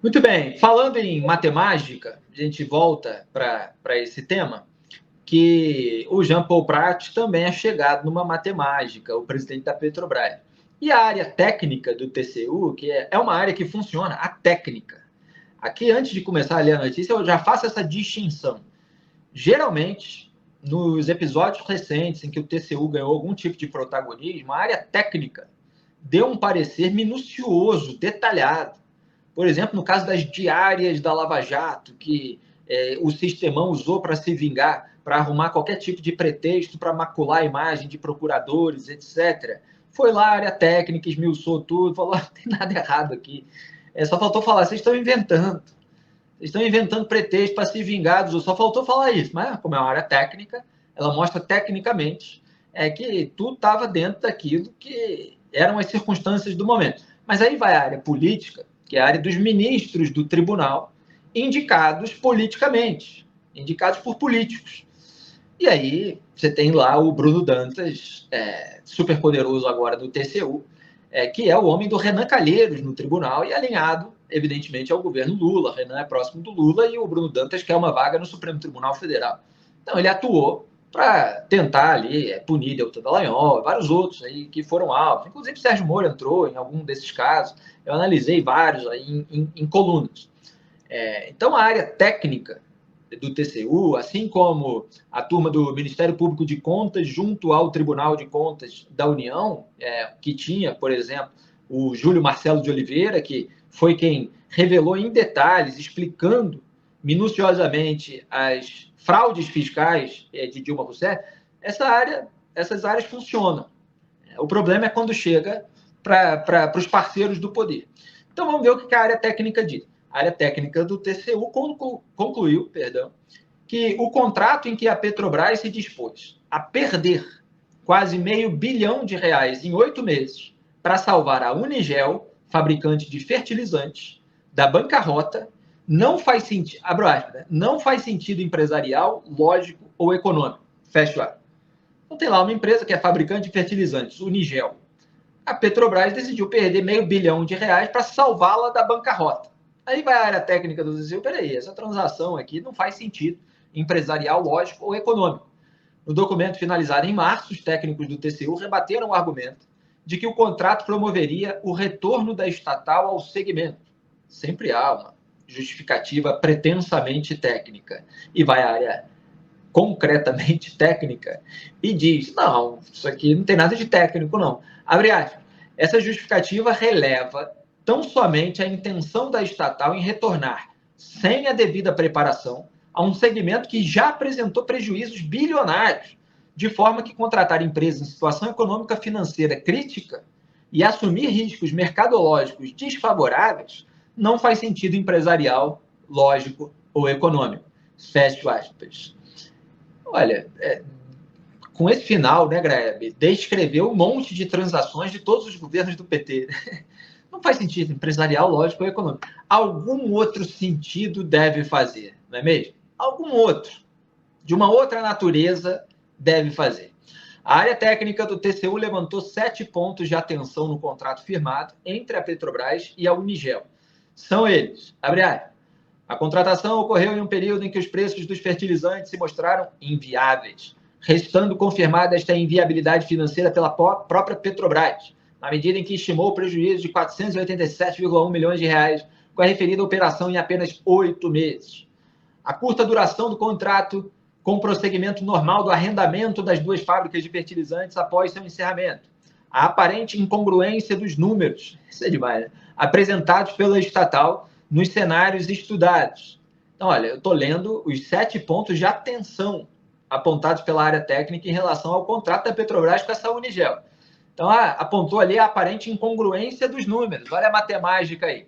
Muito bem, falando em matemática, a gente volta para esse tema, que o Jean Paul Prat também é chegado numa matemática, o presidente da Petrobras. E a área técnica do TCU, que é uma área que funciona, a técnica. Aqui, antes de começar a ler a notícia, eu já faço essa distinção. Geralmente, nos episódios recentes em que o TCU ganhou algum tipo de protagonismo, a área técnica deu um parecer minucioso, detalhado. Por exemplo, no caso das diárias da Lava Jato, que o sistemão usou para se vingar, para arrumar qualquer tipo de pretexto para macular a imagem de procuradores, etc. Foi lá a área técnica, esmiuçou tudo, falou: não tem nada errado aqui. Só faltou falar, vocês estão inventando. Vocês estão inventando pretexto para se vingar dos outros. Só faltou falar isso. Mas, como é uma área técnica, ela mostra tecnicamente que tudo estava dentro daquilo que eram as circunstâncias do momento. Mas aí vai a área política, que é a área dos ministros do tribunal, indicados politicamente, indicados por políticos. E aí você tem lá o Bruno Dantas, super poderoso agora do TCU, que é o homem do Renan Calheiros no tribunal e alinhado, evidentemente, ao governo Lula. Renan é próximo do Lula e o Bruno Dantas quer uma vaga no Supremo Tribunal Federal. Então ele atuou para tentar ali punir Deltan Dallagnol, vários outros aí que foram alvos. Inclusive Sérgio Moro entrou em algum desses casos. Eu analisei vários aí em colunas. Então a área técnica do TCU, assim como a turma do Ministério Público de Contas junto ao Tribunal de Contas da União, que tinha, por exemplo, o Júlio Marcelo de Oliveira, que foi quem revelou em detalhes, explicando minuciosamente as fraudes fiscais de Dilma Rousseff, essas áreas funcionam. O problema é quando chega para os parceiros do poder. Então vamos ver o que a área técnica diz. A área técnica do TCU concluiu, que o contrato em que a Petrobras se dispôs a perder quase R$500 bilhão em 8 meses para salvar a Unigel, fabricante de fertilizantes, da bancarrota, não faz sentido, abro aspas, né? Não faz sentido empresarial, lógico ou econômico. Fecho aspas. Então tem lá uma empresa que é fabricante de fertilizantes, Unigel. A Petrobras decidiu perder R$500 bilhão para salvá-la da bancarrota. Aí vai a área técnica do TCU, peraí, essa transação aqui não faz sentido empresarial, lógico ou econômico. No documento finalizado em março, os técnicos do TCU rebateram o argumento de que o contrato promoveria o retorno da estatal ao segmento. Sempre há uma justificativa pretensamente técnica. E vai a área concretamente técnica e diz, não, isso aqui não tem nada de técnico, não. Abre aspas. Essa justificativa releva tão somente a intenção da estatal em retornar, sem a devida preparação, a um segmento que já apresentou prejuízos bilionários, de forma que contratar empresas em situação econômica financeira crítica e assumir riscos mercadológicos desfavoráveis não faz sentido empresarial, lógico ou econômico. Fecho aspas. Olha, com esse final, né, Grebe, descreveu um monte de transações de todos os governos do PT. Não faz sentido empresarial, lógico ou econômico. Algum outro sentido deve fazer, não é mesmo? Algum outro, de uma outra natureza, deve fazer. A área técnica do TCU levantou 7 pontos de atenção no contrato firmado entre a Petrobras e a Unigel. São eles, abre aspas, a contratação ocorreu em um período em que os preços dos fertilizantes se mostraram inviáveis, restando confirmada esta inviabilidade financeira pela própria Petrobras, na medida em que estimou o prejuízo de R$487,1 milhões com a referida operação em apenas 8 meses. A curta duração do contrato, com o prosseguimento normal do arrendamento das duas fábricas de fertilizantes após seu encerramento. A aparente incongruência dos números, isso é demais, né? Apresentados pela estatal nos cenários estudados. Então, olha, eu estou lendo os 7 pontos de atenção apontados pela área técnica em relação ao contrato da Petrobras com essa Unigel. Então, apontou ali a aparente incongruência dos números. Olha a matemática aí.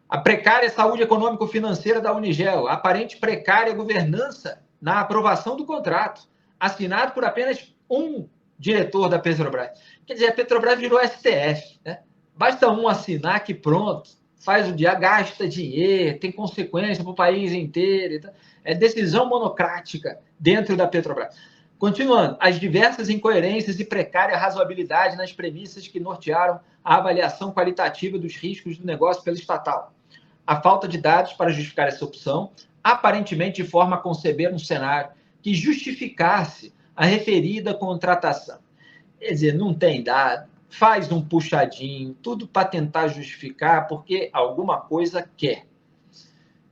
A precária saúde econômico-financeira da Unigel, a aparente precária governança na aprovação do contrato, assinado por apenas um diretor da Petrobras. Quer dizer, a Petrobras virou STF, né? Basta um assinar que pronto, faz o dia, gasta dinheiro, tem consequência para o país inteiro. É decisão monocrática dentro da Petrobras. Continuando, as diversas incoerências e precária razoabilidade nas premissas que nortearam a avaliação qualitativa dos riscos do negócio pela estatal. a falta de dados para justificar essa opção, aparentemente de forma a conceber um cenário que justificasse a referida contratação. Quer dizer, não tem dado, faz um puxadinho, tudo para tentar justificar, porque alguma coisa quer.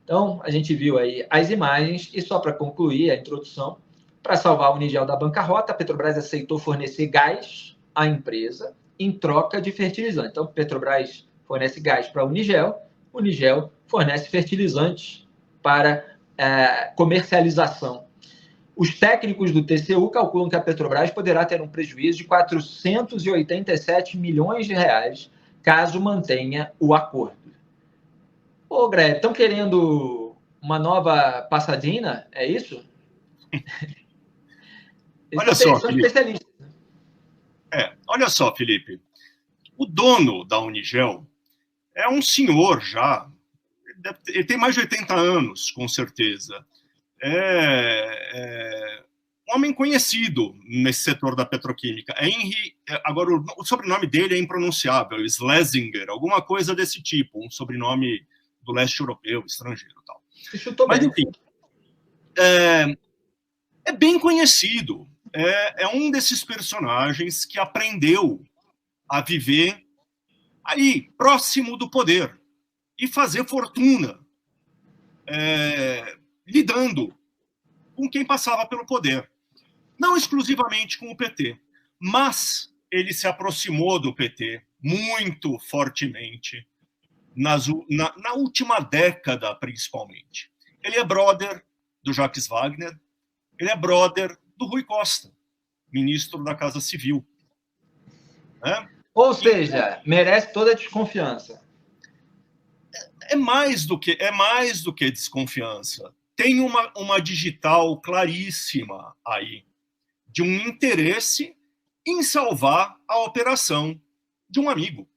Então, a gente viu aí as imagens, e só para concluir a introdução, para salvar o Unigel da bancarrota, a Petrobras aceitou fornecer gás à empresa em troca de fertilizante. Então, a Petrobras fornece gás para a Unigel fornece fertilizantes para comercialização. Os técnicos do TCU calculam que a Petrobras poderá ter um prejuízo de 487 milhões de reais caso mantenha o acordo. Ô, Greg, estão querendo uma nova Pasadena? É isso? Olha só, são especialistas. Olha só, Felipe. O dono da Unigel é um senhor já. Ele tem mais de 80 anos, com certeza. Um homem conhecido nesse setor da petroquímica. Agora, o sobrenome dele é impronunciável, Schlesinger, alguma coisa desse tipo, um sobrenome do leste europeu, estrangeiro e tal. Mas, enfim, é bem conhecido. É um desses personagens que aprendeu a viver ali, próximo do poder, e fazer fortuna, lidando com quem passava pelo poder. Não exclusivamente com o PT, mas ele se aproximou do PT muito fortemente na última década, principalmente. Ele é brother do Jacques Wagner, ele é brother do Rui Costa, ministro da Casa Civil. Né? Ou seja, merece toda a desconfiança. É mais do que desconfiança. Tem uma digital claríssima aí, de um interesse em salvar a operação de um amigo.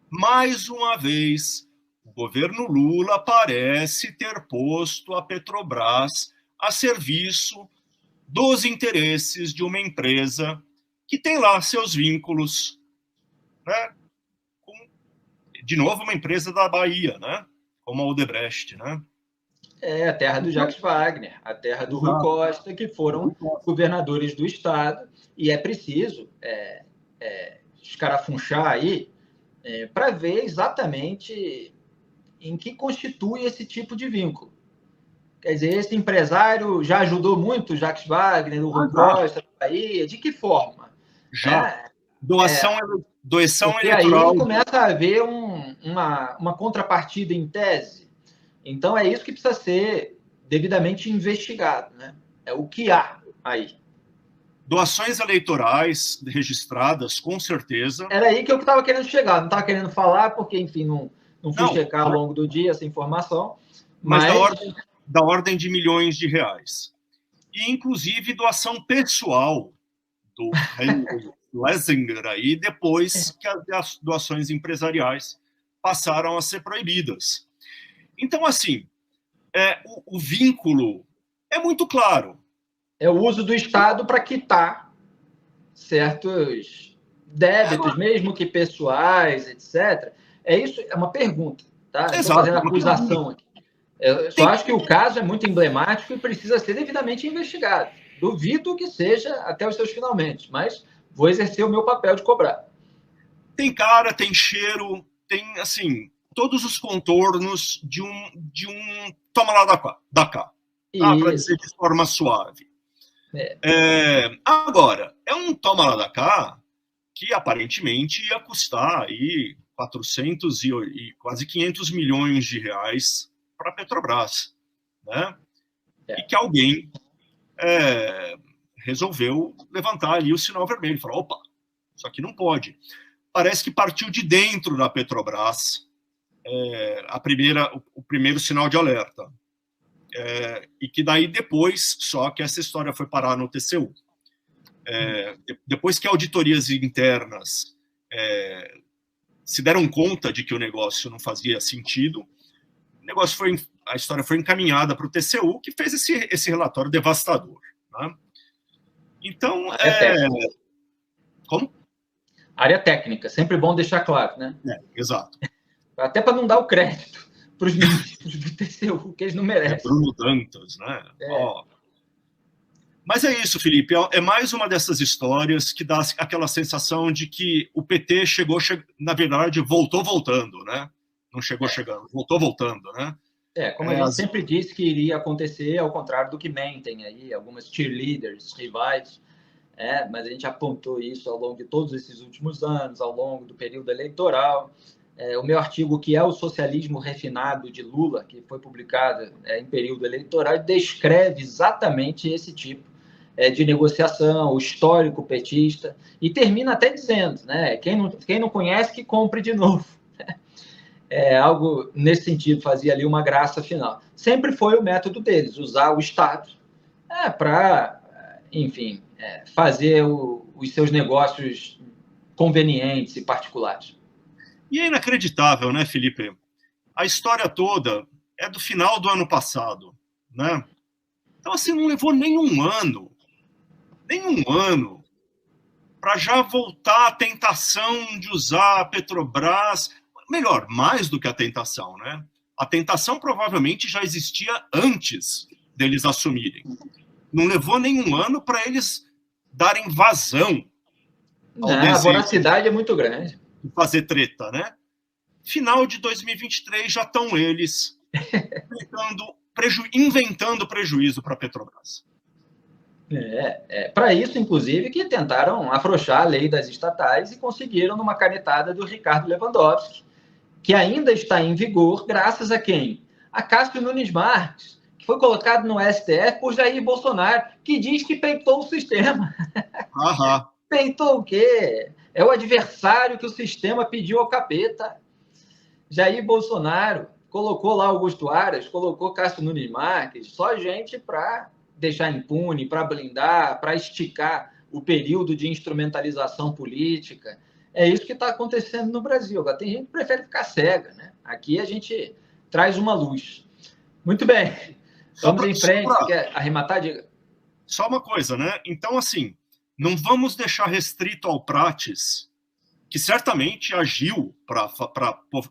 Mais uma vez, o governo Lula parece ter posto a Petrobras a serviço dos interesses de uma empresa que tem lá seus vínculos, né, com, de novo, uma empresa da Bahia, né, como a Odebrecht, né? A terra do Jacques Wagner, a terra do Rui Costa, que foram governadores do Estado, e é preciso escarafunchar aí para ver exatamente em que constitui esse tipo de vínculo. Quer dizer, esse empresário já ajudou muito o Jacques Wagner, o Rui Costa, da Bahia, de que forma? Já. Doação porque eleitoral. Aí começa a haver uma contrapartida em tese. Então, é isso que precisa ser devidamente investigado, né? É o que há aí. Doações eleitorais registradas, com certeza. Era aí que eu estava querendo chegar. Não estava querendo falar, porque, enfim, não fui checar ao longo do dia essa informação. Mas da ordem de milhões de reais. E, inclusive, doação pessoal do Schlesinger aí, depois que as doações empresariais passaram a ser proibidas. Então, assim, o vínculo é muito claro. É o uso do Estado para quitar certos débitos, mesmo que pessoais, etc. Isso é uma pergunta, tá? Estou fazendo acusação aqui. Eu só acho que o caso é muito emblemático e precisa ser devidamente investigado. Duvido que seja até os seus finalmente, mas vou exercer o meu papel de cobrar. Tem cara, tem cheiro, tem, assim, todos os contornos de um toma lá da cá. Para dizer de forma suave. Agora, é um toma lá da cá que aparentemente ia custar aí 400 e quase 500 milhões de reais para a Petrobras, né? E que alguém resolveu levantar ali o sinal vermelho, falar, opa, isso aqui não pode. Parece que partiu de dentro da Petrobras o primeiro sinal de alerta. E que daí depois, só que essa história foi parar no TCU. Depois que auditorias internas se deram conta de que o negócio não fazia sentido, a história foi encaminhada para o TCU, que fez esse relatório devastador. Né? Então, como? Área técnica, sempre bom deixar claro, né? Exato. Até para não dar o crédito para os ministros do TCU, que eles não merecem. Bruno Dantas, né? Mas é isso, Felipe. É mais uma dessas histórias que dá aquela sensação de que o PT na verdade, voltou voltando, né? Não chegou chegando, voltou voltando, né? Como a gente sempre disse que iria acontecer, ao contrário do que mentem aí, algumas cheerleaders, rivais, mas a gente apontou isso ao longo de todos esses últimos anos, ao longo do período eleitoral. O meu artigo, que é o Socialismo Refinado de Lula, que foi publicado em período eleitoral, descreve exatamente esse tipo de negociação, o histórico petista, e termina até dizendo, né, quem não conhece, que compre de novo. Algo nesse sentido, fazia ali uma graça final. Sempre foi o método deles, usar o Estado para, enfim, fazer os seus negócios convenientes e particulares. E é inacreditável, né, Felipe? A história toda é do final do ano passado, né? Então, assim, não levou nem um ano para já voltar a tentação de usar a Petrobras. Melhor, mais do que a tentação, né? A tentação provavelmente já existia antes deles assumirem. Não levou nenhum ano para eles darem vazão ao desejo. A voracidade é muito grande. De fazer treta, né? Final de 2023 já estão eles inventando prejuízo para a Petrobras. Para isso, inclusive, que tentaram afrouxar a lei das estatais e conseguiram numa canetada do Ricardo Lewandowski, que ainda está em vigor, graças a quem? A Cássio Nunes Marques, que foi colocado no STF por Jair Bolsonaro, que diz que peitou o sistema. Peitou o quê? É o adversário que o sistema pediu ao capeta. Jair Bolsonaro colocou lá Augusto Aras, colocou Cássio Nunes Marques, só gente para deixar impune, para blindar, para esticar o período de instrumentalização política. É isso que está acontecendo no Brasil. Agora, tem gente que prefere ficar cega, né? Aqui a gente traz uma luz. Muito bem. Vamos em frente. Você quer arrematar, diga? Só uma coisa, né? Então, assim, não vamos deixar restrito ao Prates, que certamente agiu para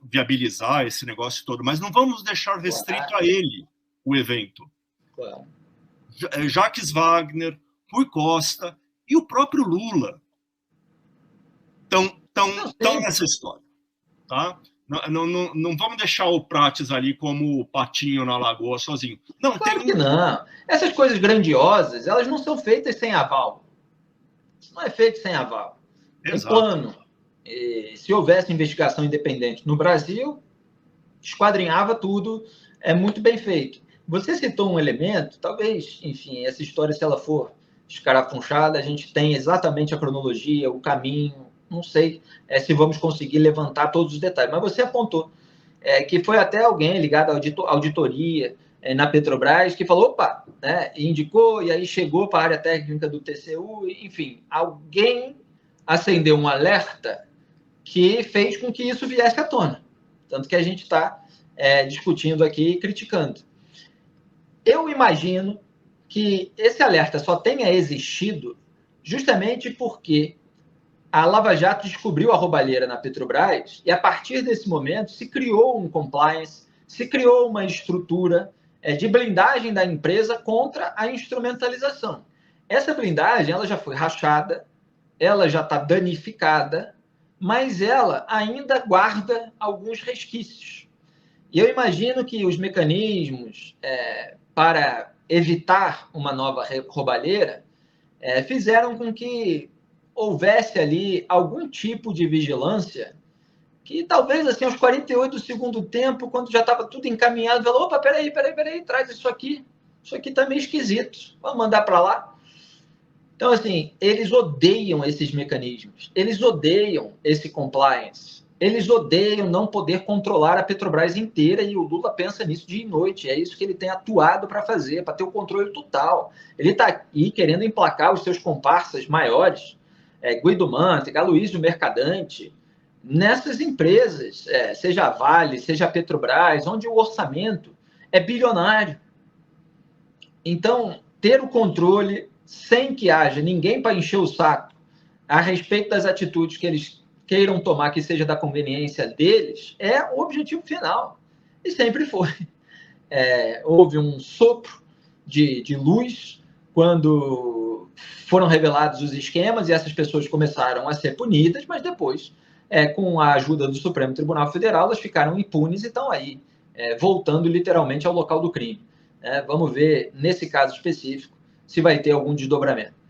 viabilizar esse negócio todo, mas não vamos deixar restrito a ele o evento. Claro. Jacques Wagner, Rui Costa e o próprio Lula estão nessa história. Tá? Não vamos deixar o Prates ali como o patinho na lagoa sozinho. Não, claro que não. Essas coisas grandiosas, elas não são feitas sem aval. Isso não é feito sem aval. Tem plano. E, se houvesse investigação independente no Brasil, esquadrinhava tudo, é muito bem feito. Você citou um elemento, talvez, enfim, essa história, se ela for escarafunchada, a gente tem exatamente a cronologia, o caminho, não sei se vamos conseguir levantar todos os detalhes, mas você apontou que foi até alguém ligado à auditoria na Petrobras que falou, opa, né, indicou, e aí chegou para a área técnica do TCU, enfim, alguém acendeu um alerta que fez com que isso viesse à tona. Tanto que a gente está discutindo aqui e criticando. Eu imagino que esse alerta só tenha existido justamente porque a Lava Jato descobriu a roubalheira na Petrobras e, a partir desse momento, se criou um compliance, se criou uma estrutura de blindagem da empresa contra a instrumentalização. Essa blindagem ela já foi rachada, ela já está danificada, mas ela ainda guarda alguns resquícios. E eu imagino que os mecanismos para evitar uma nova roubalheira fizeram com que houvesse ali algum tipo de vigilância que talvez, assim, aos 48 do segundo tempo, quando já estava tudo encaminhado, falou, opa, peraí, traz isso aqui está meio esquisito, vamos mandar para lá. Então, assim, eles odeiam esses mecanismos, eles odeiam esse compliance, eles odeiam não poder controlar a Petrobras inteira, e o Lula pensa nisso dia e noite, é isso que ele tem atuado para fazer, para ter o controle total. Ele está aqui querendo emplacar os seus comparsas maiores, Guido Mantega, Aloysio Mercadante, nessas empresas, seja a Vale, seja a Petrobras, onde o orçamento é bilionário. Então, ter o controle sem que haja ninguém para encher o saco a respeito das atitudes que eles queiram tomar que seja da conveniência deles, é o objetivo final. E sempre foi. Houve um sopro de luz quando foram revelados os esquemas e essas pessoas começaram a ser punidas, mas depois, com a ajuda do Supremo Tribunal Federal, elas ficaram impunes e estão aí, voltando literalmente ao local do crime. Vamos ver, nesse caso específico, se vai ter algum desdobramento.